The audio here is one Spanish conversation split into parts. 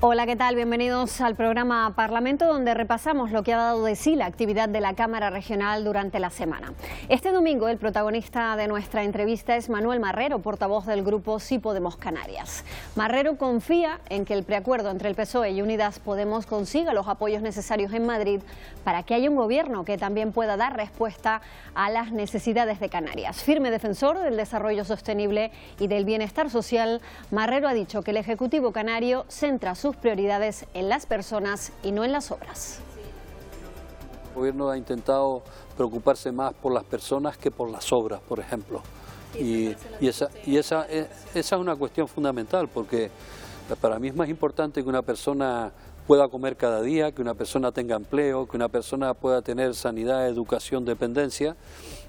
Hola, ¿qué tal? Bienvenidos al programa Parlamento, donde repasamos lo que ha dado de sí la actividad de la Cámara Regional durante la semana. Este domingo el protagonista de nuestra entrevista es Manuel Marrero, portavoz del grupo Sí Podemos Canarias. Marrero confía en que el preacuerdo entre el PSOE y Unidas Podemos consiga los apoyos necesarios en Madrid para que haya un gobierno que también pueda dar respuesta a las necesidades de Canarias. Firme defensor del desarrollo sostenible y del bienestar social, Marrero ha dicho que el Ejecutivo canario centra sus prioridades en las personas y no en las obras. El gobierno ha intentado preocuparse más por las personas que por las obras, por ejemplo. Y esa es una cuestión fundamental, porque para mí es más importante que una persona pueda comer cada día, que una persona tenga empleo, que una persona pueda tener sanidad, educación, dependencia,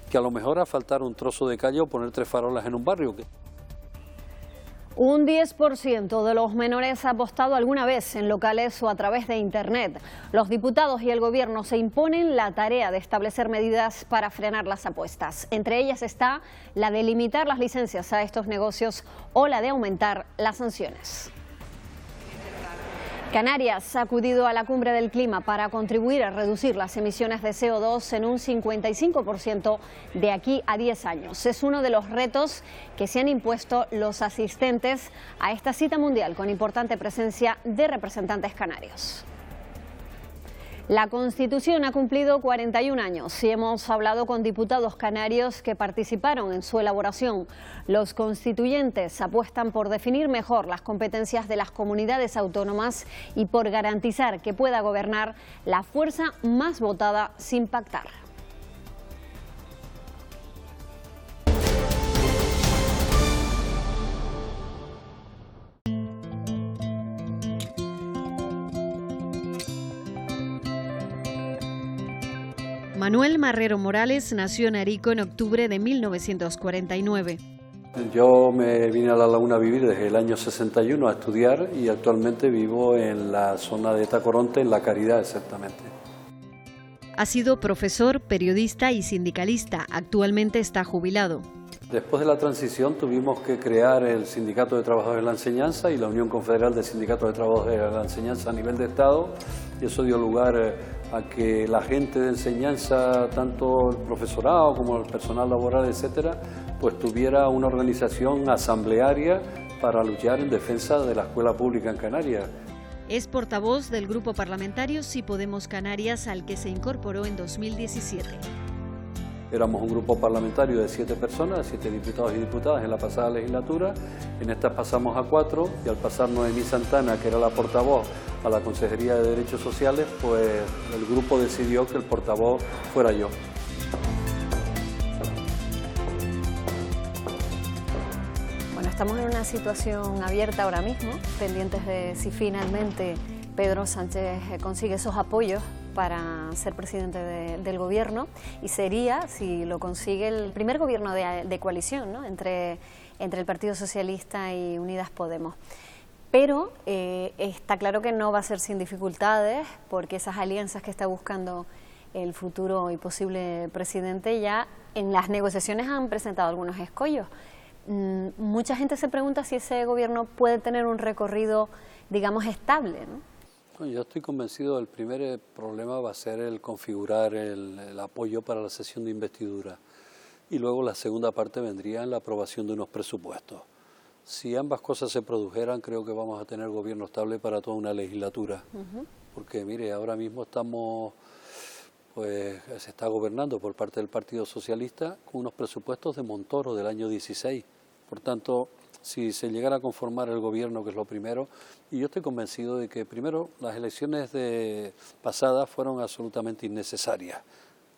que a lo mejor asfaltar un trozo de calle o poner 3 farolas en un barrio. Un 10% de los menores ha apostado alguna vez en locales o a través de Internet. Los diputados y el Gobierno se imponen la tarea de establecer medidas para frenar las apuestas. Entre ellas está la de limitar las licencias a estos negocios o la de aumentar las sanciones. Canarias ha acudido a la Cumbre del Clima para contribuir a reducir las emisiones de CO2 en un 55% de aquí a 10 años. Es uno de los retos que se han impuesto los asistentes a esta cita mundial, con importante presencia de representantes canarios. La Constitución ha cumplido 41 años y hemos hablado con diputados canarios que participaron en su elaboración. Los constituyentes apuestan por definir mejor las competencias de las comunidades autónomas y por garantizar que pueda gobernar la fuerza más votada sin pactar. Manuel Marrero Morales nació en Arico en octubre de 1949. Yo me vine a La Laguna a vivir desde el año 61 a estudiar y actualmente vivo en la zona de Tacoronte, en La Caridad exactamente. Ha sido profesor, periodista y sindicalista. Actualmente está jubilado. Después de la transición tuvimos que crear el Sindicato de Trabajadores de la Enseñanza y la Unión Confederal de Sindicatos de Trabajadores de la Enseñanza a nivel de Estado, y eso dio lugar a que la gente de enseñanza, tanto el profesorado como el personal laboral, etcétera, pues tuviera una organización asamblearia para luchar en defensa de la escuela pública en Canarias. Es portavoz del grupo parlamentario Sí Podemos Canarias, al que se incorporó en 2017. Éramos un grupo parlamentario de 7 personas, 7 diputados y diputadas en la pasada legislatura. En esta pasamos a 4 y al pasar Noemí Santana, que era la portavoz, a la Consejería de Derechos Sociales, pues el grupo decidió que el portavoz fuera yo. Bueno, estamos en una situación abierta ahora mismo, pendientes de si finalmente Pedro Sánchez consigue esos apoyos para ser presidente del gobierno, y sería, si lo consigue, el primer gobierno de coalición, ¿no?, entre el Partido Socialista y Unidas Podemos. Pero está claro que no va a ser sin dificultades, porque esas alianzas que está buscando el futuro y posible presidente ya en las negociaciones han presentado algunos escollos. Mucha gente se pregunta si ese gobierno puede tener un recorrido, digamos, estable, ¿no? Yo estoy convencido del primer problema va a ser el configurar el apoyo para la sesión de investidura, y luego la segunda parte vendría en la aprobación de unos presupuestos. Si ambas cosas se produjeran, creo que vamos a tener gobierno estable para toda una legislatura, porque mire, ahora mismo se está gobernando por parte del Partido Socialista con unos presupuestos de Montoro del año 16, por tanto, si se llegara a conformar el gobierno, que es lo primero, y yo estoy convencido de que primero las elecciones pasadas fueron absolutamente innecesarias,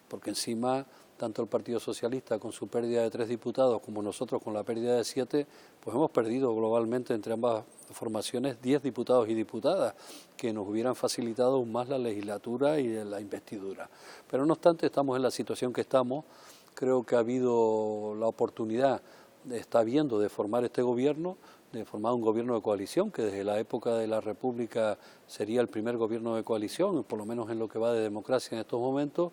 porque encima tanto el Partido Socialista con su pérdida de 3 diputados como nosotros con la pérdida de 7, pues hemos perdido globalmente entre ambas formaciones 10 diputados y diputadas que nos hubieran facilitado aún más la legislatura y la investidura. Pero no obstante, estamos en la situación que estamos. Creo que ha habido la oportunidad, está viendo, de formar este gobierno, de formar un gobierno de coalición, que desde la época de la República sería el primer gobierno de coalición, por lo menos en lo que va de democracia en estos momentos.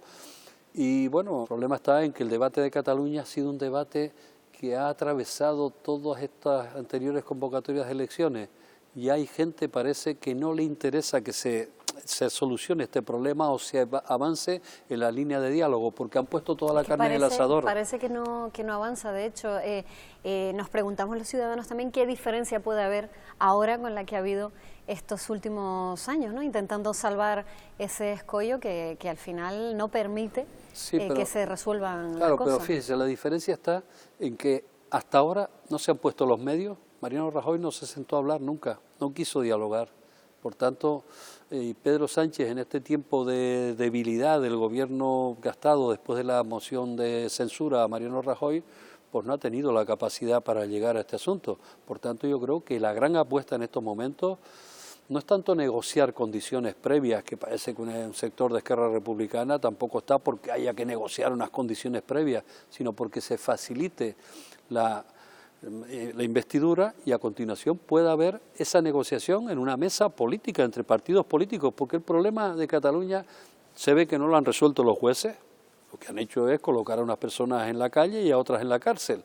Y bueno, el problema está en que el debate de Cataluña ha sido un debate que ha atravesado todas estas anteriores convocatorias de elecciones y hay gente, parece, que no le interesa que se solucione este problema o se avance en la línea de diálogo, porque han puesto toda la carne en el asador. Parece que no avanza. De hecho, nos preguntamos los ciudadanos también qué diferencia puede haber ahora con la que ha habido estos últimos años, ¿no? Intentando salvar ese escollo que al final no permite que se resuelvan las cosas. Pero fíjese, la diferencia está en que hasta ahora no se han puesto los medios. Mariano Rajoy no se sentó a hablar nunca, no quiso dialogar. Por tanto, Pedro Sánchez, en este tiempo de debilidad del gobierno gastado después de la moción de censura a Mariano Rajoy, pues no ha tenido la capacidad para llegar a este asunto. Por tanto, yo creo que la gran apuesta en estos momentos no es tanto negociar condiciones previas, que parece que un sector de Esquerra Republicana tampoco está porque haya que negociar unas condiciones previas, sino porque se facilite la investidura y a continuación pueda haber esa negociación en una mesa política entre partidos políticos, porque el problema de Cataluña se ve que no lo han resuelto los jueces, lo que han hecho es colocar a unas personas en la calle y a otras en la cárcel,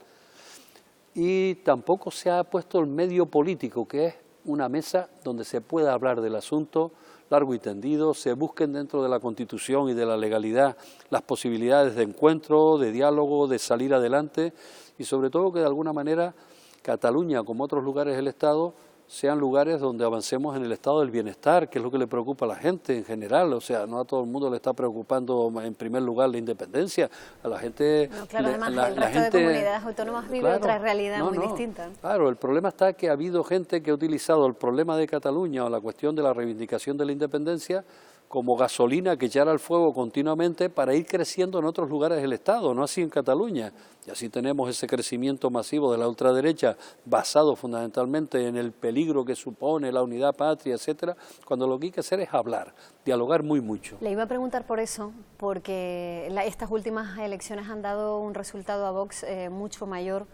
y tampoco se ha puesto el medio político, que es una mesa donde se pueda hablar del asunto largo y tendido, se busquen dentro de la Constitución y de la legalidad las posibilidades de encuentro, de diálogo, de salir adelante, y sobre todo que de alguna manera Cataluña, como otros lugares del Estado, sean lugares donde avancemos en el estado del bienestar, que es lo que le preocupa a la gente en general. O sea, no a todo el mundo le está preocupando en primer lugar la independencia, a la gente... No, claro, además el resto de comunidades autónomas vive otra realidad muy distinta. Claro, el problema está que ha habido gente que ha utilizado el problema de Cataluña o la cuestión de la reivindicación de la independencia como gasolina que echar al fuego continuamente para ir creciendo en otros lugares del Estado, no así en Cataluña. Y así tenemos ese crecimiento masivo de la ultraderecha basado fundamentalmente en el peligro que supone la unidad patria, etcétera, cuando lo que hay que hacer es hablar, dialogar mucho. Le iba a preguntar por eso, porque estas últimas elecciones han dado un resultado a Vox mucho mayor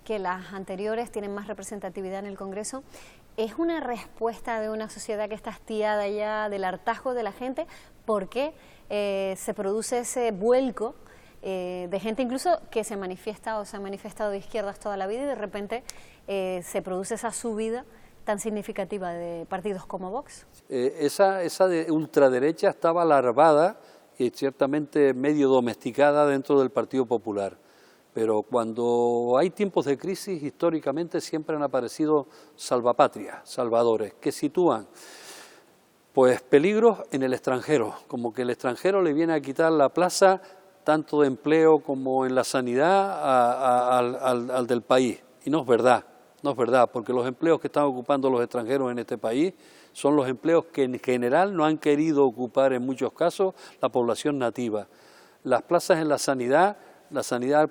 que las anteriores, tienen más representatividad en el Congreso. ¿Es una respuesta de una sociedad que está hastiada ya del hartazgo de la gente? ¿Por qué se produce ese vuelco de gente incluso que se manifiesta o se ha manifestado de izquierdas toda la vida y de repente se produce esa subida tan significativa de partidos como Vox? Esa de ultraderecha estaba larvada y ciertamente medio domesticada dentro del Partido Popular. Pero cuando hay tiempos de crisis, históricamente siempre han aparecido salvapatrias, salvadores, que sitúan pues peligros en el extranjero, como que el extranjero le viene a quitar la plaza tanto de empleo como en la sanidad al del país. Y no es verdad, porque los empleos que están ocupando los extranjeros en este país son los empleos que en general no han querido ocupar en muchos casos la población nativa. Las plazas en la sanidad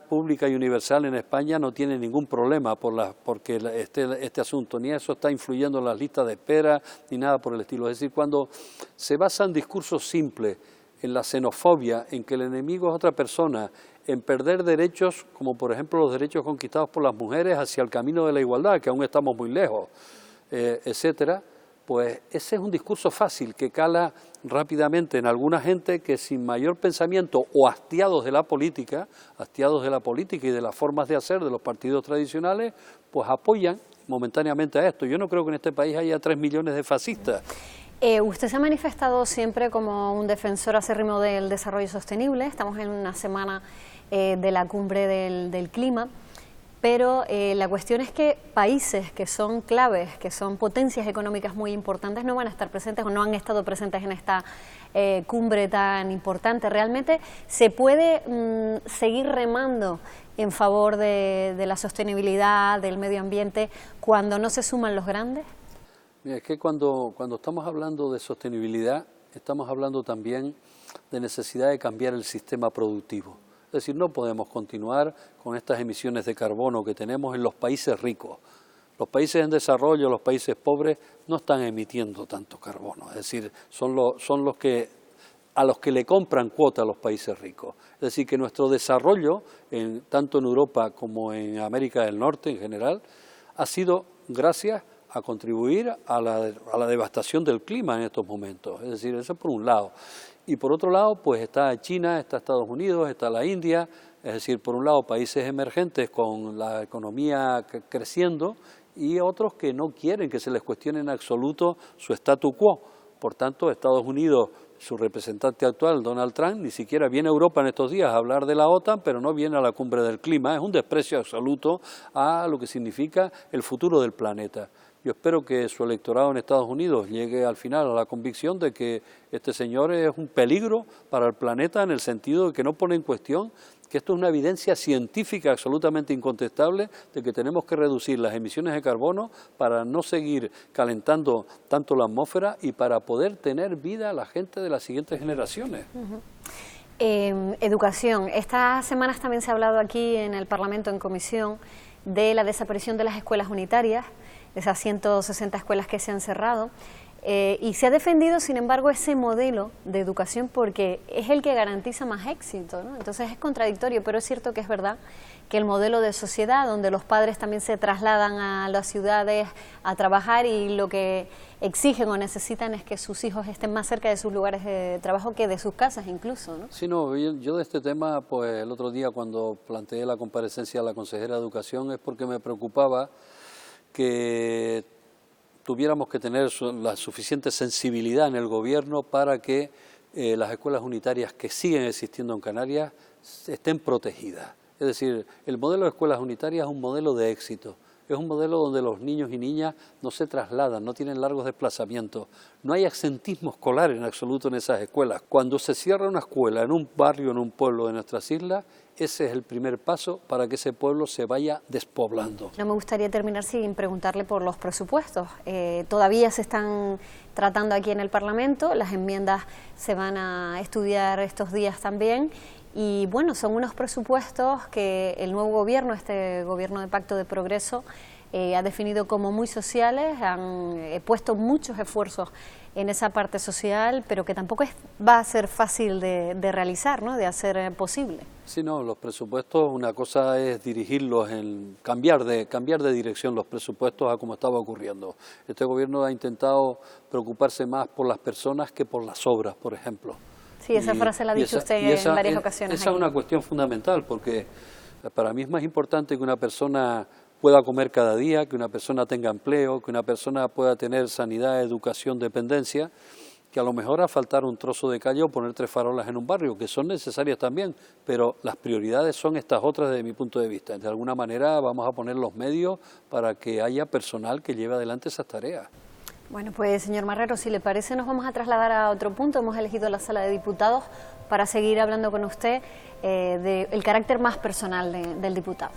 pública y universal en España no tiene ningún problema porque este asunto, ni eso está influyendo en las listas de espera, ni nada por el estilo. Es decir, cuando se basan discursos simples en la xenofobia, en que el enemigo es otra persona, en perder derechos, como por ejemplo los derechos conquistados por las mujeres hacia el camino de la igualdad, que aún estamos muy lejos, etcétera, pues ese es un discurso fácil que cala rápidamente en alguna gente que sin mayor pensamiento o hastiados de la política y de las formas de hacer de los partidos tradicionales, pues apoyan momentáneamente a esto. Yo no creo que en este país haya 3 millones de fascistas. Usted se ha manifestado siempre como un defensor acérrimo del desarrollo sostenible. Estamos en una semana de la cumbre del clima. Pero la cuestión es que países que son claves, que son potencias económicas muy importantes, no van a estar presentes o no han estado presentes en esta cumbre tan importante. ¿Realmente se puede seguir remando en favor de la sostenibilidad, del medio ambiente, cuando no se suman los grandes? Mira, es que cuando estamos hablando de sostenibilidad, estamos hablando también de necesidad de cambiar el sistema productivo. Es decir, no podemos continuar con estas emisiones de carbono que tenemos en los países ricos. Los países en desarrollo, los países pobres, no están emitiendo tanto carbono. Es decir, son los que a los que le compran cuota a los países ricos. Es decir, que nuestro desarrollo, tanto en Europa como en América del Norte en general, ha sido gracias a contribuir a la devastación del clima en estos momentos. Es decir, eso por un lado. Y por otro lado, pues está China, está Estados Unidos, está la India, es decir, por un lado países emergentes con la economía creciendo y otros que no quieren que se les cuestione en absoluto su statu quo. Por tanto, Estados Unidos, su representante actual, Donald Trump, ni siquiera viene a Europa en estos días a hablar de la OTAN, pero no viene a la cumbre del clima. Es un desprecio absoluto a lo que significa el futuro del planeta. Yo espero que su electorado en Estados Unidos llegue al final a la convicción de que este señor es un peligro para el planeta, en el sentido de que no pone en cuestión que esto es una evidencia científica absolutamente incontestable de que tenemos que reducir las emisiones de carbono para no seguir calentando tanto la atmósfera y para poder tener vida a la gente de las siguientes generaciones. Educación. Estas semanas también se ha hablado aquí en el Parlamento, en comisión, de la desaparición de las escuelas unitarias, de esas 160 escuelas que se han cerrado. Y se ha defendido, sin embargo, ese modelo de educación porque es el que garantiza más éxito, ¿no? Entonces es contradictorio, pero es cierto que es verdad que el modelo de sociedad donde los padres también se trasladan a las ciudades a trabajar y lo que exigen o necesitan es que sus hijos estén más cerca de sus lugares de trabajo que de sus casas incluso, ¿no? Sí, no, yo de este tema, pues el otro día cuando planteé la comparecencia a la consejera de Educación es porque me preocupaba que tuviéramos que tener la suficiente sensibilidad en el gobierno para que las escuelas unitarias que siguen existiendo en Canarias estén protegidas. Es decir, el modelo de escuelas unitarias es un modelo de éxito. Es un modelo donde los niños y niñas no se trasladan, no tienen largos desplazamientos. No hay absentismo escolar en absoluto en esas escuelas. Cuando se cierra una escuela en un barrio, en un pueblo de nuestras islas, ese es el primer paso para que ese pueblo se vaya despoblando. No me gustaría terminar sin preguntarle por los presupuestos. Todavía se están tratando aquí en el Parlamento, las enmiendas se van a estudiar estos días también. Y bueno, son unos presupuestos que el nuevo gobierno, este gobierno de Pacto de Progreso, ha definido como muy sociales, han puesto muchos esfuerzos en esa parte social, pero que tampoco va a ser fácil de realizar, ¿no?, de hacer posible. Sí, no, los presupuestos, una cosa es dirigirlos, cambiar de dirección los presupuestos a como estaba ocurriendo. Este gobierno ha intentado preocuparse más por las personas que por las obras, por ejemplo. Sí, esa frase la ha dicho usted en varias ocasiones. Esa es una cuestión fundamental, porque para mí es más importante que una persona pueda comer cada día, que una persona tenga empleo, que una persona pueda tener sanidad, educación, dependencia, que a lo mejor a faltar un trozo de calle o poner 3 farolas en un barrio, que son necesarias también, pero las prioridades son estas otras desde mi punto de vista. De alguna manera vamos a poner los medios para que haya personal que lleve adelante esas tareas. Bueno, pues señor Marrero, si le parece nos vamos a trasladar a otro punto. Hemos elegido la sala de diputados para seguir hablando con usted del carácter más personal del diputado.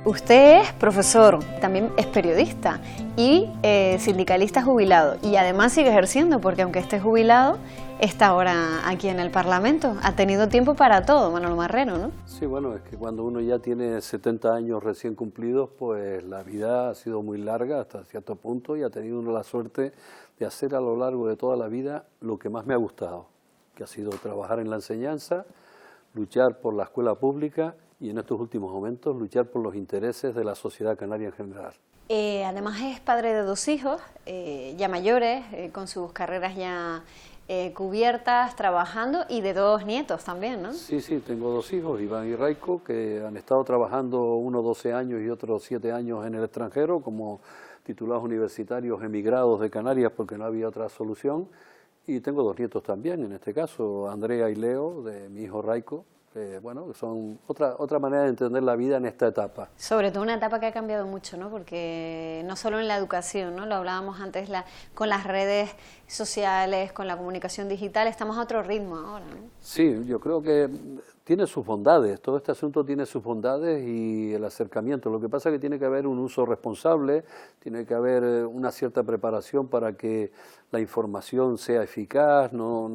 Usted es profesor, también es periodista y sindicalista jubilado, y además sigue ejerciendo, porque aunque esté jubilado, está ahora aquí en el Parlamento. Ha tenido tiempo para todo, Manolo Marrero, ¿no? Sí, bueno, es que cuando uno ya tiene 70 años recién cumplidos, pues la vida ha sido muy larga hasta cierto punto y ha tenido uno la suerte de hacer a lo largo de toda la vida lo que más me ha gustado, que ha sido trabajar en la enseñanza, luchar por la escuela pública y en estos últimos momentos luchar por los intereses de la sociedad canaria en general. Además es padre de 2 hijos, ya mayores, con sus carreras ya cubiertas, trabajando, y de 2 nietos también, ¿no? Sí, sí, tengo 2 hijos, Iván y Raico, que han estado trabajando, uno 12 años y otro 7 años en el extranjero, como titulados universitarios emigrados de Canarias porque no había otra solución. Y tengo 2 nietos también, en este caso, Andrea y Leo, de mi hijo Raico. Bueno, son otra manera de entender la vida en esta etapa. Sobre todo una etapa que ha cambiado mucho, ¿no? Porque no solo en la educación, ¿no? Lo hablábamos antes con las redes sociales, con la comunicación digital, estamos a otro ritmo ahora, ¿no? Sí, yo creo que tiene sus bondades, todo este asunto tiene sus bondades y el acercamiento. Lo que pasa es que tiene que haber un uso responsable, tiene que haber una cierta preparación para que la información sea eficaz, no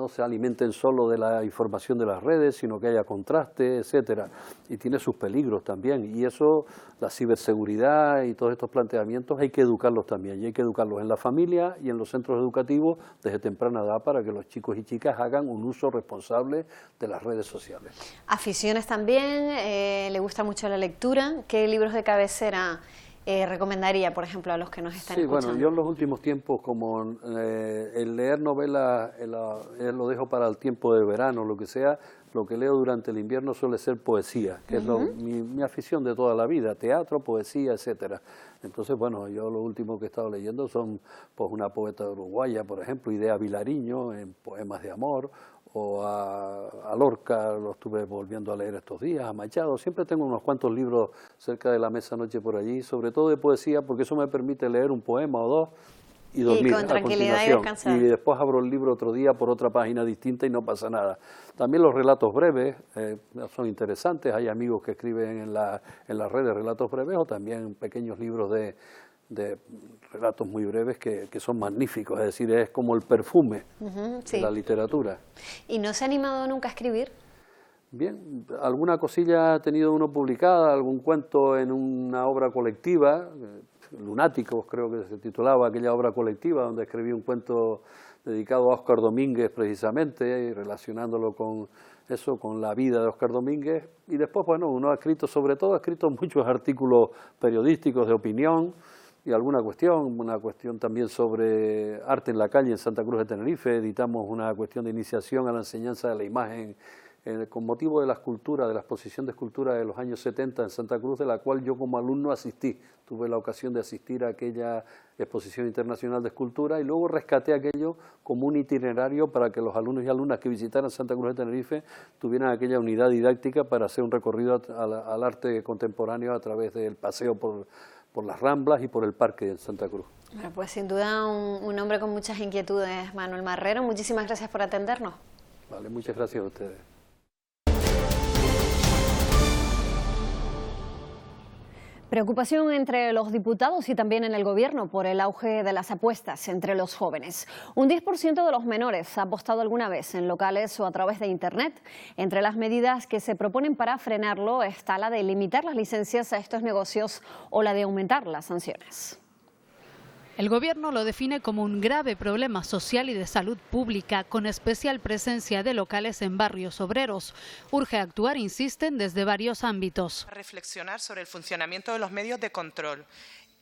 se alimenten solo de la información de las redes, sino que haya contraste, etcétera. Y tiene sus peligros también, y eso, la ciberseguridad y todos estos planteamientos hay que educarlos también, y hay que educarlos en la familia y en los centros educativos desde temprana edad para que los chicos y chicas hagan un uso responsable de las redes sociales. Aficiones también, le gusta mucho la lectura. ¿Qué libros de cabecera recomendaría, por ejemplo, a los que nos están escuchando? Bueno, yo en los últimos tiempos, como el leer novelas lo dejo para el tiempo de verano, lo que sea, lo que leo durante el invierno suele ser poesía, que es mi afición de toda la vida, teatro, poesía, etcétera. Entonces, bueno, yo lo último que he estado leyendo son pues una poeta uruguaya, por ejemplo, Idea Vilariño, en Poemas de Amor, o a Lorca, lo estuve volviendo a leer estos días, a Machado. Siempre tengo unos cuantos libros cerca de la mesa noche por allí, sobre todo de poesía, porque eso me permite leer un poema o dos y dormir con tranquilidad y descansar. Y después abro el libro otro día por otra página distinta y no pasa nada. También los relatos breves son interesantes. Hay amigos que escriben en las redes relatos breves o también pequeños libros de relatos muy breves que son magníficos. Es decir, es como el perfume de la literatura. ¿Y no se ha animado nunca a escribir? Bien, alguna cosilla ha tenido uno publicada, algún cuento en una obra colectiva, Lunáticos creo que se titulaba aquella obra colectiva, donde escribí un cuento dedicado a Óscar Domínguez precisamente, y relacionándolo con eso, con la vida de Óscar Domínguez. Y después, bueno, uno ha escrito, sobre todo ha escrito muchos artículos periodísticos de opinión y alguna cuestión, una cuestión también sobre arte en la calle en Santa Cruz de Tenerife. Editamos una cuestión de iniciación a la enseñanza de la imagen con motivo de la escultura, de la exposición de escultura de los años 70 en Santa Cruz, de la cual yo como alumno asistí. Tuve la ocasión de asistir a aquella exposición internacional de escultura y luego rescaté aquello como un itinerario para que los alumnos y alumnas que visitaran Santa Cruz de Tenerife tuvieran aquella unidad didáctica para hacer un recorrido al arte contemporáneo a través del paseo por las Ramblas y por el Parque de Santa Cruz. Bueno, pues sin duda un hombre con muchas inquietudes, Manuel Marrero. Muchísimas gracias por atendernos. Vale, muchas gracias a ustedes. Preocupación entre los diputados y también en el Gobierno por el auge de las apuestas entre los jóvenes. Un 10% de los menores ha apostado alguna vez en locales o a través de Internet. Entre las medidas que se proponen para frenarlo está la de limitar las licencias a estos negocios o la de aumentar las sanciones. El Gobierno lo define como un grave problema social y de salud pública, con especial presencia de locales en barrios obreros. Urge actuar, insisten, desde varios ámbitos. Reflexionar sobre el funcionamiento de los medios de control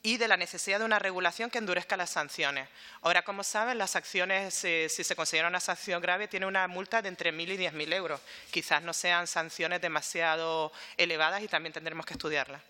y de la necesidad de una regulación que endurezca las sanciones. Ahora, como saben, las acciones, si se considera una sanción grave, tiene una multa de entre 1.000 y 10.000 euros. Quizás no sean sanciones demasiado elevadas y también tendremos que estudiarlas.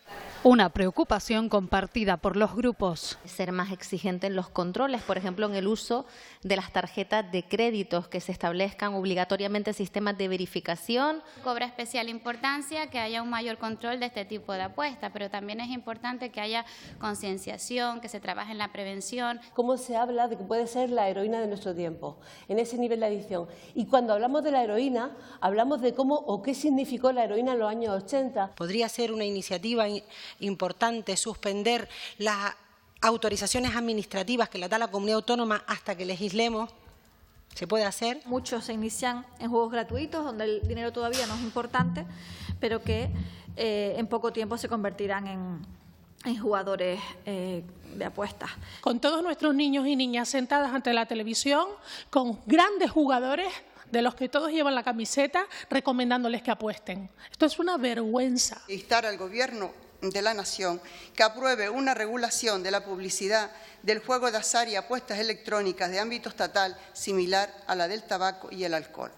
Una preocupación compartida por los grupos. Ser más exigente en los controles, por ejemplo, en el uso de las tarjetas de créditos, que se establezcan obligatoriamente sistemas de verificación. Cobra especial importancia que haya un mayor control de este tipo de apuestas, pero también es importante que haya concienciación, que se trabaje en la prevención. ¿Cómo se habla de que puede ser la heroína de nuestro tiempo, en ese nivel de adicción? Y cuando hablamos de la heroína, hablamos de cómo o qué significó la heroína en los años 80. Podría ser una iniciativa importante suspender las autorizaciones administrativas que las da la comunidad autónoma hasta que legislemos. ¿Se puede hacer? Muchos se inician en juegos gratuitos, donde el dinero todavía no es importante, pero que en poco tiempo se convertirán en jugadores de apuestas. Con todos nuestros niños y niñas sentadas ante la televisión, con grandes jugadores de los que todos llevan la camiseta, recomendándoles que apuesten. Esto es una vergüenza. Instar al Gobierno de la Nación que apruebe una regulación de la publicidad del juego de azar y apuestas electrónicas de ámbito estatal similar a la del tabaco y el alcohol.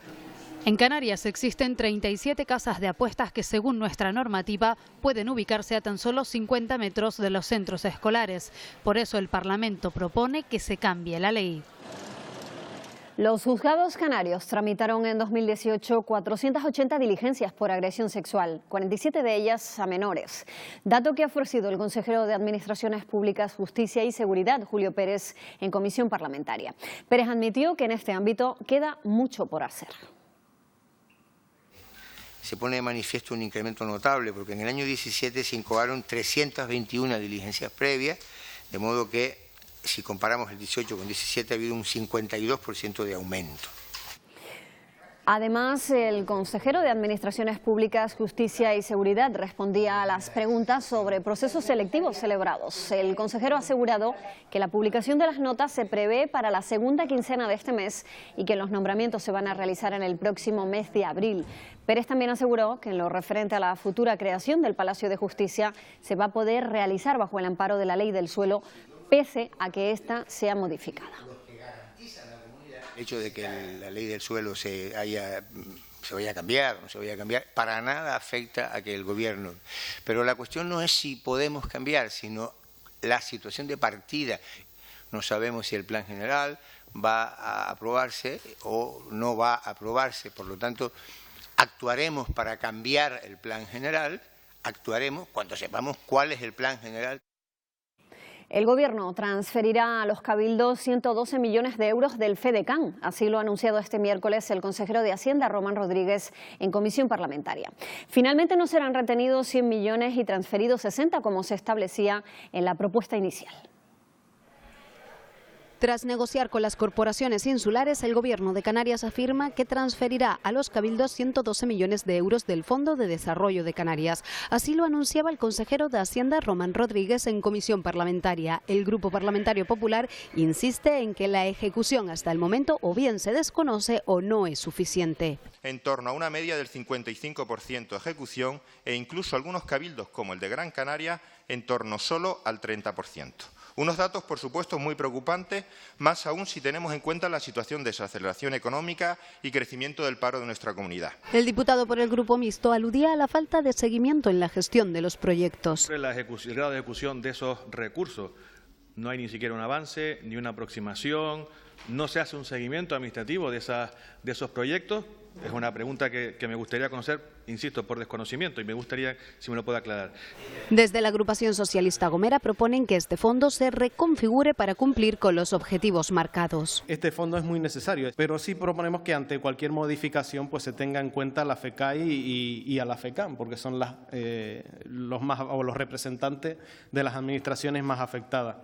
En Canarias existen 37 casas de apuestas que, según nuestra normativa, pueden ubicarse a tan solo 50 metros de los centros escolares. Por eso el Parlamento propone que se cambie la ley. Los juzgados canarios tramitaron en 2018 480 diligencias por agresión sexual, 47 de ellas a menores. Dato que ha ofrecido el consejero de Administraciones Públicas, Justicia y Seguridad, Julio Pérez, en comisión parlamentaria. Pérez admitió que en este ámbito queda mucho por hacer. Se pone de manifiesto un incremento notable, porque en el año 17 se incoaron 321 diligencias previas, de modo que si comparamos el 18 con 17 ha habido un 52% de aumento. Además, el consejero de Administraciones Públicas, Justicia y Seguridad respondía a las preguntas sobre procesos selectivos celebrados. El consejero ha asegurado que la publicación de las notas se prevé para la segunda quincena de este mes y que los nombramientos se van a realizar en el próximo mes de abril. Pérez también aseguró que en lo referente a la futura creación del Palacio de Justicia se va a poder realizar bajo el amparo de la Ley del Suelo, pese a que ésta sea modificada. El hecho de que la ley del suelo se se vaya a cambiar o no se vaya a cambiar, para nada afecta a que el Gobierno. Pero la cuestión no es si podemos cambiar, sino la situación de partida. No sabemos si el plan general va a aprobarse o no va a aprobarse, por lo tanto, actuaremos para cambiar el plan general, actuaremos cuando sepamos cuál es el plan general. El Gobierno transferirá a los cabildos 112 millones de euros del FEDECAN. Así lo ha anunciado este miércoles el consejero de Hacienda, Román Rodríguez, en comisión parlamentaria. Finalmente no serán retenidos 100 millones y transferidos 60, como se establecía en la propuesta inicial. Tras negociar con las corporaciones insulares, el Gobierno de Canarias afirma que transferirá a los cabildos 112 millones de euros del Fondo de Desarrollo de Canarias. Así lo anunciaba el consejero de Hacienda, Román Rodríguez, en comisión parlamentaria. El Grupo Parlamentario Popular insiste en que la ejecución hasta el momento o bien se desconoce o no es suficiente. En torno a una media del 55% de ejecución e incluso algunos cabildos, como el de Gran Canaria, en torno solo al 30%. Unos datos, por supuesto, muy preocupantes, más aún si tenemos en cuenta la situación de desaceleración económica y crecimiento del paro de nuestra comunidad. El diputado por el Grupo Mixto aludía a la falta de seguimiento en la gestión de los proyectos. El grado de ejecución de esos recursos, no hay ni siquiera un avance, ni una aproximación, no se hace un seguimiento administrativo de esos proyectos. Es una pregunta que me gustaría conocer, insisto, por desconocimiento, y me gustaría si me lo puede aclarar. Desde la agrupación socialista Gomera proponen que este fondo se reconfigure para cumplir con los objetivos marcados. Este fondo es muy necesario, pero sí proponemos que ante cualquier modificación pues se tenga en cuenta a la FECAI y a la FECAN, porque son los representantes de las administraciones más afectadas.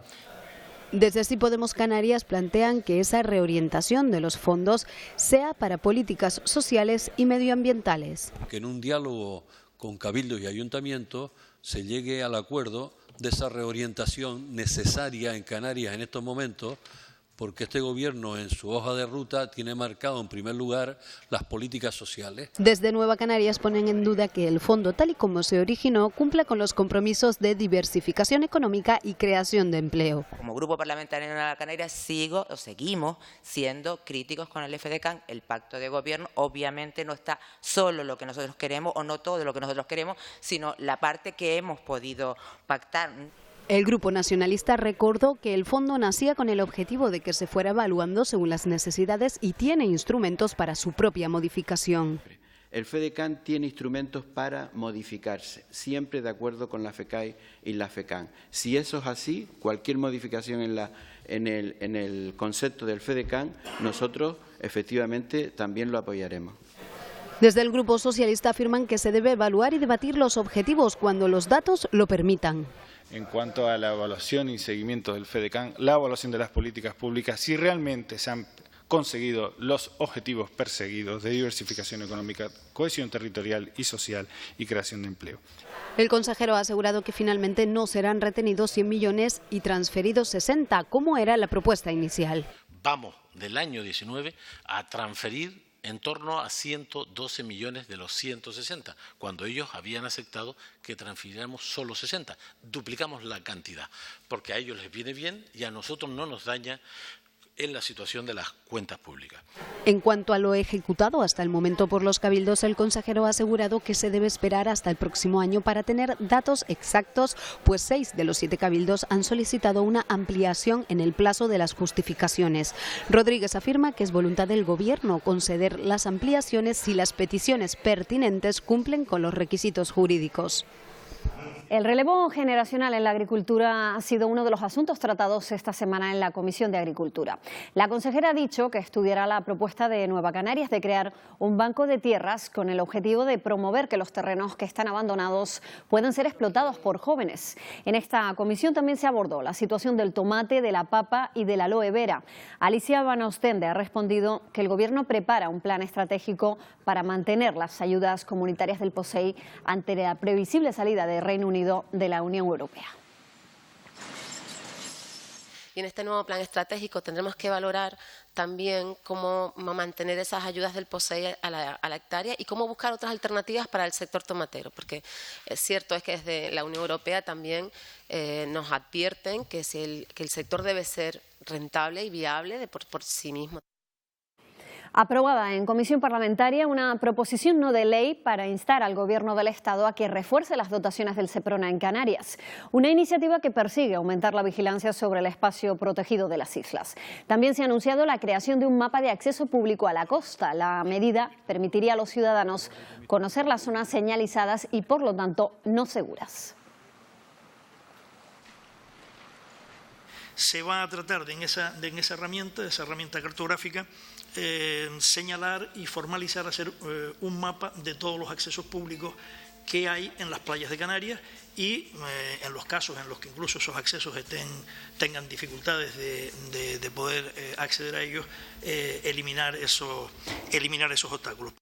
Desde Sí Podemos Canarias plantean que esa reorientación de los fondos sea para políticas sociales y medioambientales. Que en un diálogo con cabildos y ayuntamientos se llegue al acuerdo de esa reorientación necesaria en Canarias en estos momentos, porque este Gobierno en su hoja de ruta tiene marcado en primer lugar las políticas sociales. Desde Nueva Canarias ponen en duda que el fondo, tal y como se originó, cumpla con los compromisos de diversificación económica y creación de empleo. Como Grupo Parlamentario de Nueva Canarias seguimos siendo críticos con el FEDECAN. El pacto de gobierno obviamente no está solo lo que nosotros queremos o no todo lo que nosotros queremos, sino la parte que hemos podido pactar. El Grupo Nacionalista recordó que el fondo nacía con el objetivo de que se fuera evaluando según las necesidades y tiene instrumentos para su propia modificación. El FEDECAN tiene instrumentos para modificarse, siempre de acuerdo con la FECAI y la FECAN. Si eso es así, cualquier modificación en el concepto del FEDECAN, nosotros efectivamente también lo apoyaremos. Desde el Grupo Socialista afirman que se debe evaluar y debatir los objetivos cuando los datos lo permitan. En cuanto a la evaluación y seguimiento del FEDECAN, la evaluación de las políticas públicas, si realmente se han conseguido los objetivos perseguidos de diversificación económica, cohesión territorial y social y creación de empleo. El consejero ha asegurado que finalmente no serán retenidos 100 millones y transferidos 60, como era la propuesta inicial. Vamos del año 19 a transferir en torno a 112 millones de los 160, cuando ellos habían aceptado que transfiriéramos solo 60. Duplicamos la cantidad, porque a ellos les viene bien y a nosotros no nos daña en la situación de las cuentas públicas. En cuanto a lo ejecutado hasta el momento por los cabildos, el consejero ha asegurado que se debe esperar hasta el próximo año para tener datos exactos, pues 6 de los 7 cabildos han solicitado una ampliación en el plazo de las justificaciones. Rodríguez afirma que es voluntad del Gobierno conceder las ampliaciones si las peticiones pertinentes cumplen con los requisitos jurídicos. El relevo generacional en la agricultura ha sido uno de los asuntos tratados esta semana en la Comisión de Agricultura. La consejera ha dicho que estudiará la propuesta de Nueva Canarias de crear un banco de tierras con el objetivo de promover que los terrenos que están abandonados puedan ser explotados por jóvenes. En esta comisión también se abordó la situación del tomate, de la papa y de la aloe vera. Alicia Van Ostende ha respondido que el Gobierno prepara un plan estratégico para mantener las ayudas comunitarias del POSEI ante la previsible salida de Reino Unido de la Unión Europea. Y en este nuevo plan estratégico tendremos que valorar también cómo mantener esas ayudas del POSEI a la hectárea y cómo buscar otras alternativas para el sector tomatero, porque es cierto es que desde la Unión Europea también nos advierten que el sector debe ser rentable y viable por sí mismo. Aprobada en comisión parlamentaria una proposición no de ley para instar al Gobierno del Estado a que refuerce las dotaciones del Seprona en Canarias. Una iniciativa que persigue aumentar la vigilancia sobre el espacio protegido de las islas. También se ha anunciado la creación de un mapa de acceso público a la costa. La medida permitiría a los ciudadanos conocer las zonas señalizadas y, por lo tanto, no seguras. Se va a tratar de esa herramienta cartográfica, señalar y formalizar, hacer un mapa de todos los accesos públicos que hay en las playas de Canarias y en los casos en los que incluso esos accesos tengan dificultades de poder acceder a ellos, eliminar esos obstáculos.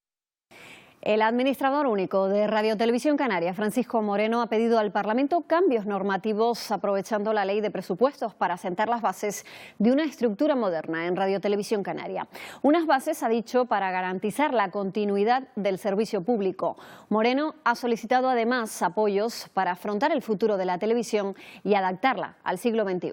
El administrador único de Radio Televisión Canaria, Francisco Moreno, ha pedido al Parlamento cambios normativos aprovechando la ley de presupuestos para sentar las bases de una estructura moderna en Radio Televisión Canaria. Unas bases, ha dicho, para garantizar la continuidad del servicio público. Moreno ha solicitado además apoyos para afrontar el futuro de la televisión y adaptarla al siglo XXI.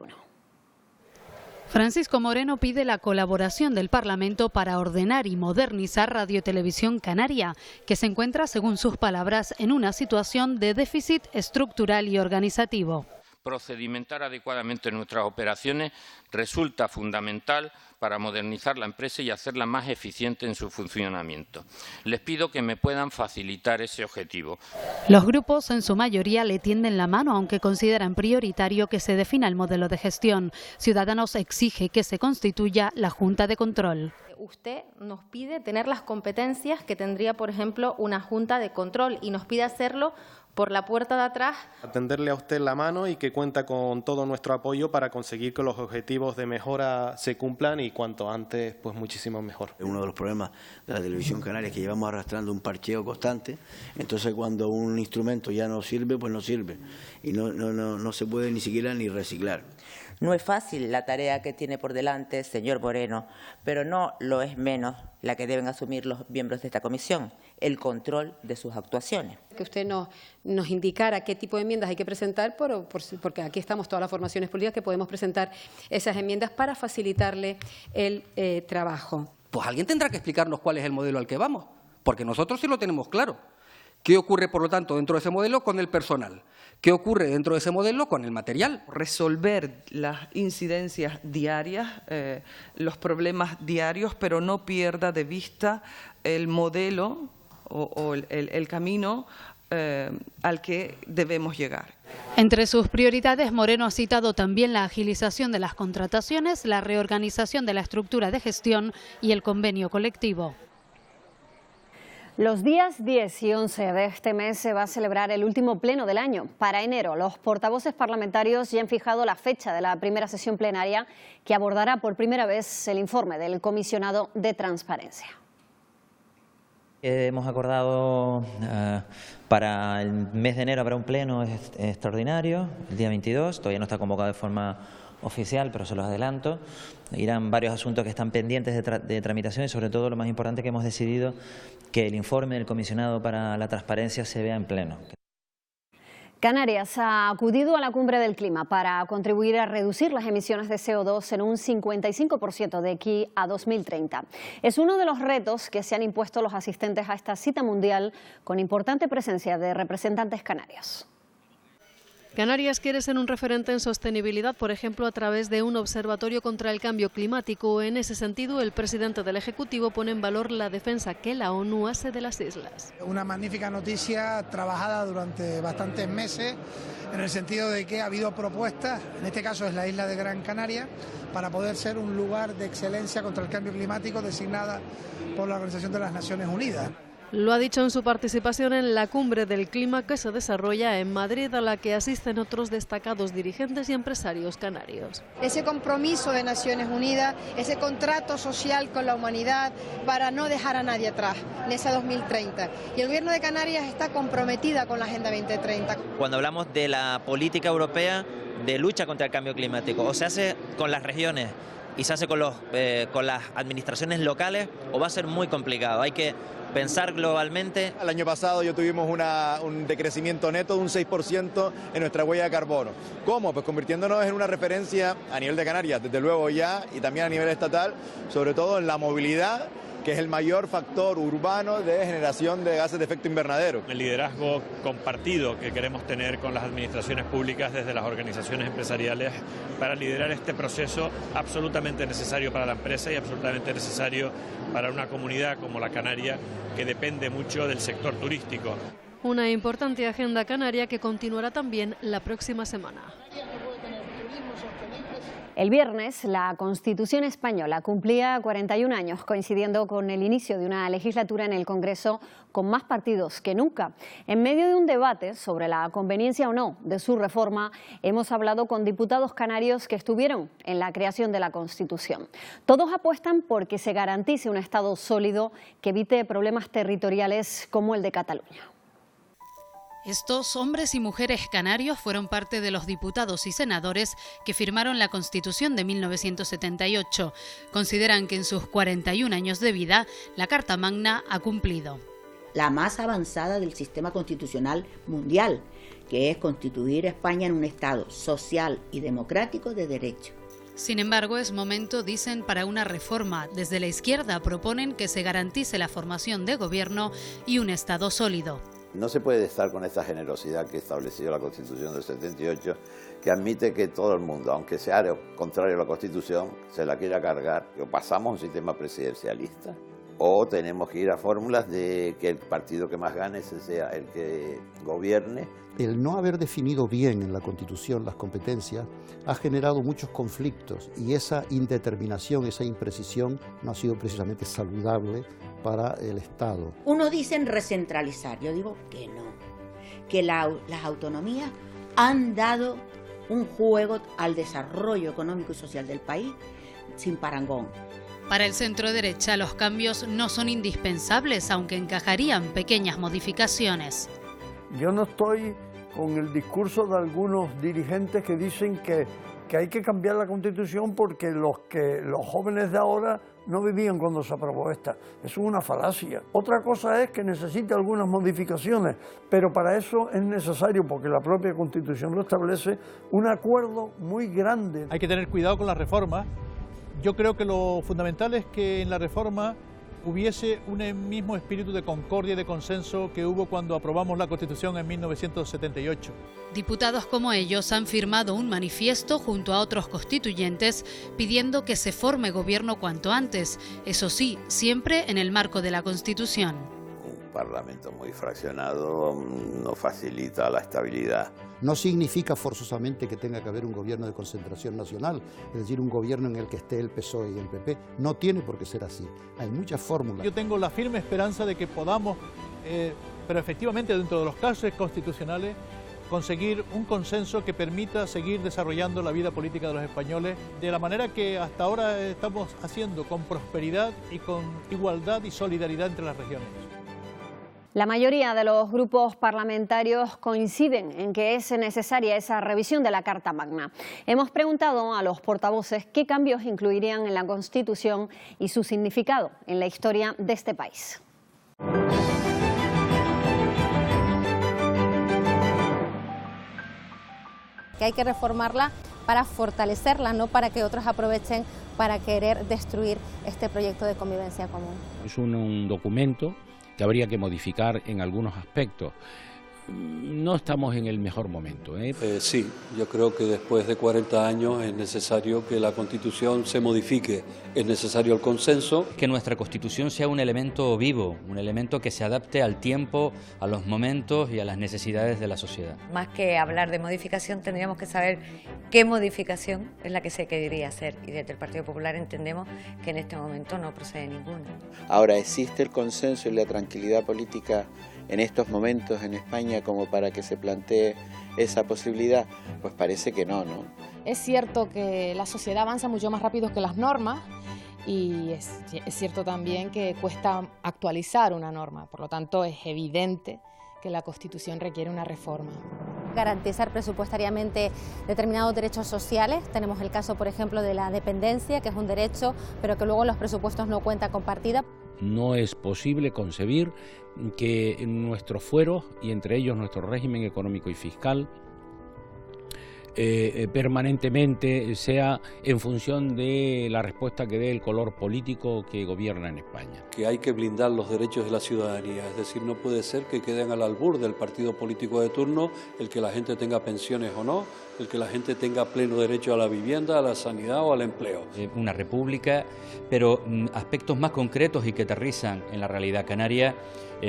Francisco Moreno pide la colaboración del Parlamento para ordenar y modernizar Radio Televisión Canaria, que se encuentra, según sus palabras, en una situación de déficit estructural y organizativo. Procedimentar adecuadamente nuestras operaciones resulta fundamental para modernizar la empresa y hacerla más eficiente en su funcionamiento. Les pido que me puedan facilitar ese objetivo. Los grupos, en su mayoría, le tienden la mano, aunque consideran prioritario que se defina el modelo de gestión. Ciudadanos exige que se constituya la Junta de Control. Usted nos pide tener las competencias que tendría, por ejemplo, una Junta de Control y nos pide hacerlo por la puerta de atrás. Tenderle a usted la mano y que cuenta con todo nuestro apoyo para conseguir que los objetivos de mejora se cumplan y cuanto antes, pues muchísimo mejor. Uno de los problemas de la televisión canaria es que llevamos arrastrando un parcheo constante, entonces cuando un instrumento ya no sirve, pues no sirve y no se puede ni siquiera ni reciclar. No es fácil la tarea que tiene por delante, señor Moreno, pero no lo es menos la que deben asumir los miembros de esta comisión, el control de sus actuaciones. Que usted nos indicara qué tipo de enmiendas hay que presentar, porque aquí estamos todas las formaciones políticas que podemos presentar esas enmiendas para facilitarle el trabajo. Pues alguien tendrá que explicarnos cuál es el modelo al que vamos, porque nosotros sí lo tenemos claro. ¿Qué ocurre, por lo tanto, dentro de ese modelo con el personal? ¿Qué ocurre dentro de ese modelo con el material? Resolver las incidencias diarias, los problemas diarios, pero no pierda de vista el modelo o el camino al que debemos llegar. Entre sus prioridades, Moreno ha citado también la agilización de las contrataciones, la reorganización de la estructura de gestión y el convenio colectivo. Los días 10 y 11 de este mes se va a celebrar el último pleno del año. Para enero, los portavoces parlamentarios ya han fijado la fecha de la primera sesión plenaria que abordará por primera vez el informe del comisionado de transparencia. Hemos acordado para el mes de enero habrá un pleno extraordinario, el día 22, todavía no está convocado de forma oficial, pero se los adelanto. Irán varios asuntos que están pendientes de tramitación y sobre todo lo más importante que hemos decidido que el informe del comisionado para la transparencia se vea en pleno. Canarias ha acudido a la Cumbre del Clima para contribuir a reducir las emisiones de CO2 en un 55% de aquí a 2030. Es uno de los retos que se han impuesto los asistentes a esta cita mundial con importante presencia de representantes canarios. Canarias quiere ser un referente en sostenibilidad, por ejemplo, a través de un observatorio contra el cambio climático. En ese sentido, el presidente del Ejecutivo pone en valor la defensa que la ONU hace de las islas. Una magnífica noticia trabajada durante bastantes meses, en el sentido de que ha habido propuestas, en este caso es la isla de Gran Canaria, para poder ser un lugar de excelencia contra el cambio climático designada por la Organización de las Naciones Unidas. Lo ha dicho en su participación en la Cumbre del Clima que se desarrolla en Madrid, a la que asisten otros destacados dirigentes y empresarios canarios. Ese compromiso de Naciones Unidas, ese contrato social con la humanidad para no dejar a nadie atrás en esa 2030. Y el Gobierno de Canarias está comprometida con la Agenda 2030. Cuando hablamos de la política europea de lucha contra el cambio climático, o se hace con las regiones y se hace con las administraciones locales, o va a ser muy complicado. Hay que pensar globalmente. El año pasado ya tuvimos un decrecimiento neto de un 6% en nuestra huella de carbono. ¿Cómo? Pues convirtiéndonos en una referencia a nivel de Canarias, desde luego ya, y también a nivel estatal, sobre todo en la movilidad que es el mayor factor urbano de generación de gases de efecto invernadero. El liderazgo compartido que queremos tener con las administraciones públicas desde las organizaciones empresariales para liderar este proceso absolutamente necesario para la empresa y absolutamente necesario para una comunidad como la Canaria, que depende mucho del sector turístico. Una importante agenda canaria que continuará también la próxima semana. El viernes, la Constitución española cumplía 41 años, coincidiendo con el inicio de una legislatura en el Congreso con más partidos que nunca. En medio de un debate sobre la conveniencia o no de su reforma, hemos hablado con diputados canarios que estuvieron en la creación de la Constitución. Todos apuestan por que se garantice un Estado sólido que evite problemas territoriales como el de Cataluña. Estos hombres y mujeres canarios fueron parte de los diputados y senadores que firmaron la Constitución de 1978. Consideran que en sus 41 años de vida, la Carta Magna ha cumplido. La más avanzada del sistema constitucional mundial, que es constituir a España en un Estado social y democrático de derecho. Sin embargo, es momento, dicen, para una reforma. Desde la izquierda proponen que se garantice la formación de gobierno y un Estado sólido. No se puede estar con esta generosidad que estableció la Constitución del 78, que admite que todo el mundo, aunque sea contrario a la Constitución, se la quiera cargar. O pasamos a un sistema presidencialista, o tenemos que ir a fórmulas de que el partido que más gane sea el que gobierne. El no haber definido bien en la Constitución las competencias ha generado muchos conflictos y esa indeterminación, esa imprecisión no ha sido precisamente saludable para el Estado. Uno dice recentralizar, yo digo que no, que las autonomías han dado un juego al desarrollo económico y social del país sin parangón. Para el centro-derecha, los cambios no son indispensables, aunque encajarían pequeñas modificaciones. Yo no estoy con el discurso de algunos dirigentes que dicen que hay que cambiar la Constitución porque los jóvenes de ahora no vivían cuando se aprobó esta. Eso es una falacia. Otra cosa es que necesite algunas modificaciones, pero para eso es necesario, porque la propia Constitución lo establece, un acuerdo muy grande. Hay que tener cuidado con la reforma. Yo creo que lo fundamental es que en la reforma hubiese un mismo espíritu de concordia y de consenso que hubo cuando aprobamos la Constitución en 1978. Diputados como ellos han firmado un manifiesto junto a otros constituyentes pidiendo que se forme gobierno cuanto antes, eso sí, siempre en el marco de la Constitución. Un parlamento muy fraccionado no facilita la estabilidad. No significa forzosamente que tenga que haber un gobierno de concentración nacional, es decir, un gobierno en el que esté el PSOE y el PP. No tiene por qué ser así. Hay muchas fórmulas. Yo tengo la firme esperanza de que podamos, pero efectivamente dentro de los casos constitucionales, conseguir un consenso que permita seguir desarrollando la vida política de los españoles de la manera que hasta ahora estamos haciendo, con prosperidad y con igualdad y solidaridad entre las regiones. La mayoría de los grupos parlamentarios coinciden en que es necesaria esa revisión de la Carta Magna. Hemos preguntado a los portavoces qué cambios incluirían en la Constitución y su significado en la historia de este país. Que hay que reformarla para fortalecerla, no para que otros aprovechen para querer destruir este proyecto de convivencia común. Es un documento que habría que modificar en algunos aspectos. No estamos en el mejor momento. Sí, yo creo que después de 40 años es necesario que la Constitución se modifique, es necesario el consenso. Que nuestra Constitución sea un elemento vivo, un elemento que se adapte al tiempo, a los momentos y a las necesidades de la sociedad. Más que hablar de modificación, tendríamos que saber qué modificación es la que se quería hacer, y desde el Partido Popular entendemos que en este momento no procede ninguna. Ahora, ¿existe el consenso y la tranquilidad política en estos momentos en España como para que se plantee esa posibilidad? Pues parece que no, ¿no? Es cierto que la sociedad avanza mucho más rápido que las normas y es cierto también que cuesta actualizar una norma, por lo tanto es evidente que la Constitución requiere una reforma. Garantizar presupuestariamente determinados derechos sociales. Tenemos el caso, por ejemplo, de la dependencia, que es un derecho, pero que luego en los presupuestos no cuenta con partida. No es posible concebir que nuestros fueros, y entre ellos nuestro régimen económico y fiscal, permanentemente sea en función de la respuesta que dé el color político que gobierna en España. Que hay que blindar los derechos de la ciudadanía, es decir, no puede ser que queden al albur del partido político de turno el que la gente tenga pensiones o no, el que la gente tenga pleno derecho a la vivienda, a la sanidad o al empleo. Una república, pero aspectos más concretos y que aterrizan en la realidad canaria,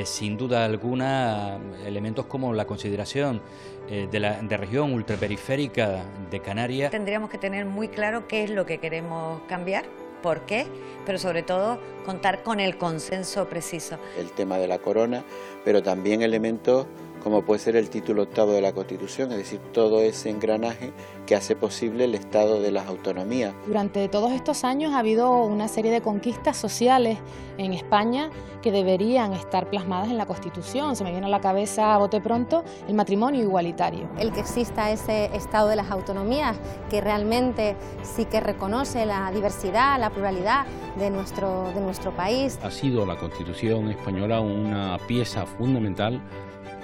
sin duda alguna, elementos como la consideración de región ultraperiférica de Canarias. Tendríamos que tener muy claro qué es lo que queremos cambiar, por qué, pero sobre todo contar con el consenso preciso. El tema de la corona, pero también elementos como puede ser el título 8º de la Constitución, es decir, todo ese engranaje que hace posible el Estado de las autonomías. Durante todos estos años ha habido una serie de conquistas sociales en España que deberían estar plasmadas en la Constitución. Se me viene a la cabeza, a bote pronto, el matrimonio igualitario. El que exista ese Estado de las autonomías que realmente sí que reconoce la diversidad, la pluralidad de nuestro país. Ha sido la Constitución española una pieza fundamental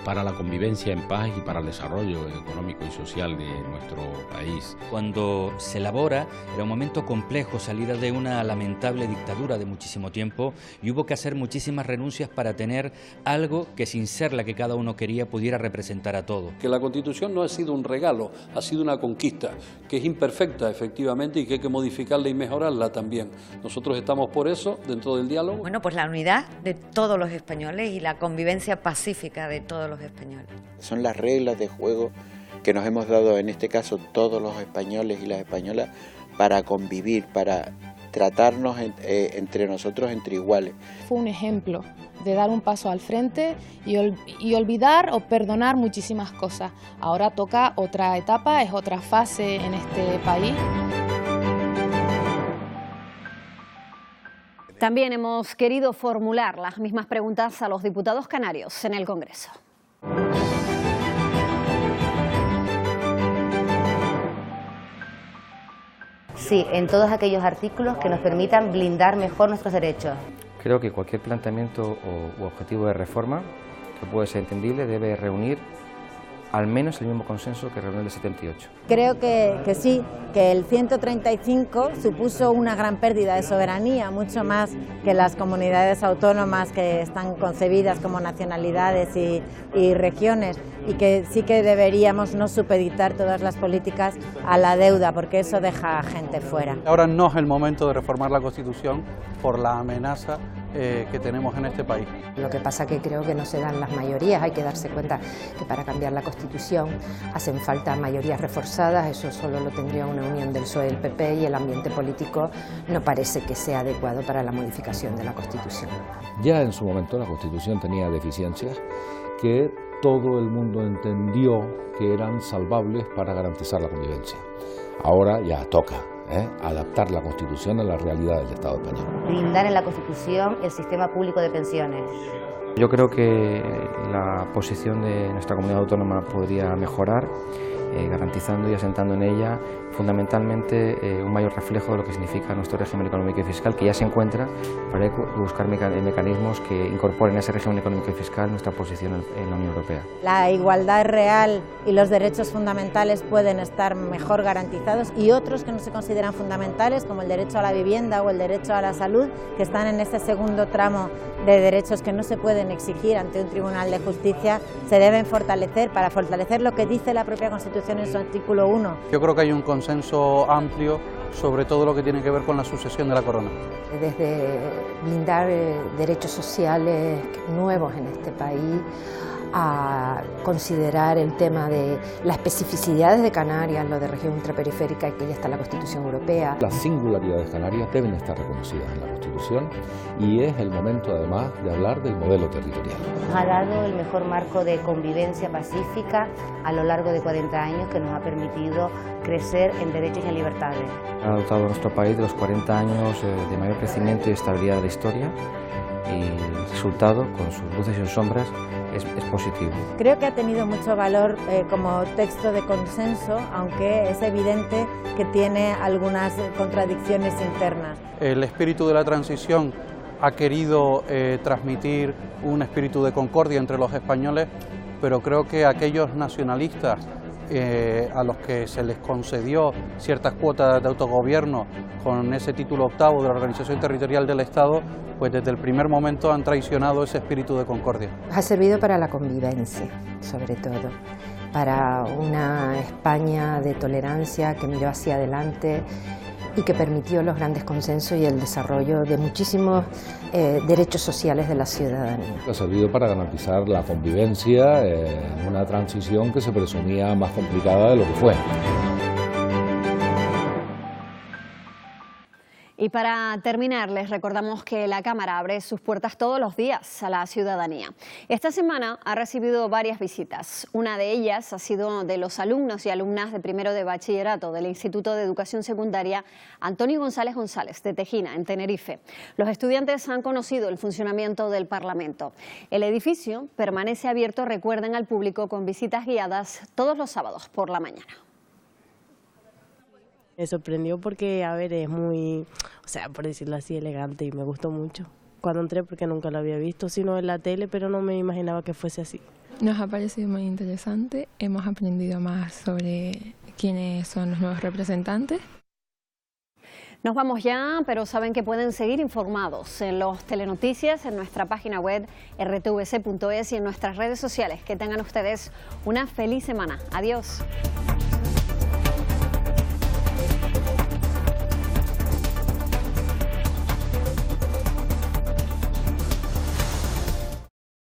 para la convivencia en paz y para el desarrollo económico y social de nuestro país. Cuando se elabora era un momento complejo, salida de una lamentable dictadura de muchísimo tiempo, y hubo que hacer muchísimas renuncias para tener algo que, sin ser la que cada uno quería, pudiera representar a todos. Que la Constitución no ha sido un regalo, ha sido una conquista, que es imperfecta efectivamente y que hay que modificarla y mejorarla también. Nosotros estamos por eso dentro del diálogo. Bueno, pues la unidad de todos los españoles y la convivencia pacífica de todos los españoles. Son las reglas de juego que nos hemos dado, en este caso todos los españoles y las españolas, para convivir, para tratarnos entre nosotros entre iguales. Fue un ejemplo de dar un paso al frente y olvidar o perdonar muchísimas cosas. Ahora toca otra etapa, es otra fase en este país. También hemos querido formular las mismas preguntas a los diputados canarios en el Congreso. Sí, en todos aquellos artículos que nos permitan blindar mejor nuestros derechos. Creo que cualquier planteamiento u objetivo de reforma que puede ser entendible debe reunir al menos el mismo consenso que reunió el 78. Creo que sí, que el 135 supuso una gran pérdida de soberanía, mucho más que las comunidades autónomas que están concebidas como nacionalidades y regiones, y que sí que deberíamos no supeditar todas las políticas a la deuda, porque eso deja a gente fuera. Ahora no es el momento de reformar la Constitución por la amenaza que tenemos en este país. Lo que pasa que creo que no se dan las mayorías, hay que darse cuenta que para cambiar la Constitución hacen falta mayorías reforzadas, eso solo lo tendría una unión del PSOE y el PP, y el ambiente político no parece que sea adecuado para la modificación de la Constitución. Ya en su momento la Constitución tenía deficiencias que todo el mundo entendió que eran salvables para garantizar la convivencia. Ahora ya toca adaptar la Constitución a la realidad del Estado español. Blindar en la Constitución el sistema público de pensiones. Yo creo que la posición de nuestra comunidad autónoma podría mejorar, garantizando y asentando en ella fundamentalmente un mayor reflejo de lo que significa nuestro régimen económico y fiscal, que ya se encuentra, para buscar mecanismos que incorporen a ese régimen económico y fiscal nuestra posición en la Unión Europea. La igualdad real y los derechos fundamentales pueden estar mejor garantizados, y otros que no se consideran fundamentales, como el derecho a la vivienda o el derecho a la salud, que están en este segundo tramo de derechos que no se pueden exigir ante un tribunal de justicia, se deben fortalecer para fortalecer lo que dice la propia Constitución en su artículo 1. Yo creo que hay un consenso amplio sobre todo lo que tiene que ver con la sucesión de la corona. Desde blindar derechos sociales nuevos en este país, a considerar el tema de las especificidades de Canarias, lo de región ultraperiférica, y que ya está en la Constitución Europea. Las singularidades canarias deben estar reconocidas en la Constitución, y es el momento además de hablar del modelo territorial. Ha dado el mejor marco de convivencia pacífica a lo largo de 40 años, que nos ha permitido crecer en derechos y en libertades. Ha dotado a nuestro país de los 40 años de mayor crecimiento y estabilidad de la historia, y el resultado, con sus luces y sus sombras, es positivo. Creo que ha tenido mucho valor como texto de consenso, aunque es evidente que tiene algunas contradicciones internas. El espíritu de la transición ha querido transmitir un espíritu de concordia entre los españoles, pero creo que aquellos nacionalistas a los que se les concedió ciertas cuotas de autogobierno con ese título octavo de la Organización Territorial del Estado, pues desde el primer momento han traicionado ese espíritu de concordia. Ha servido para la convivencia, sobre todo, para una España de tolerancia que miró hacia adelante y que permitió los grandes consensos y el desarrollo de muchísimos derechos sociales de la ciudadanía. Ha servido para garantizar la convivencia en una transición que se presumía más complicada de lo que fue. Y para terminar, les recordamos que la Cámara abre sus puertas todos los días a la ciudadanía. Esta semana ha recibido varias visitas. Una de ellas ha sido de los alumnos y alumnas de primero de bachillerato del Instituto de Educación Secundaria Antonio González González de Tejina, en Tenerife. Los estudiantes han conocido el funcionamiento del Parlamento. El edificio permanece abierto, recuerden, al público con visitas guiadas todos los sábados por la mañana. Me sorprendió porque, a ver, es muy, por decirlo así, elegante y me gustó mucho. Cuando entré, porque nunca lo había visto, sino en la tele, pero no me imaginaba que fuese así. Nos ha parecido muy interesante, hemos aprendido más sobre quiénes son los nuevos representantes. Nos vamos ya, pero saben que pueden seguir informados en los telenoticias, en nuestra página web rtvc.es y en nuestras redes sociales. Que tengan ustedes una feliz semana. Adiós.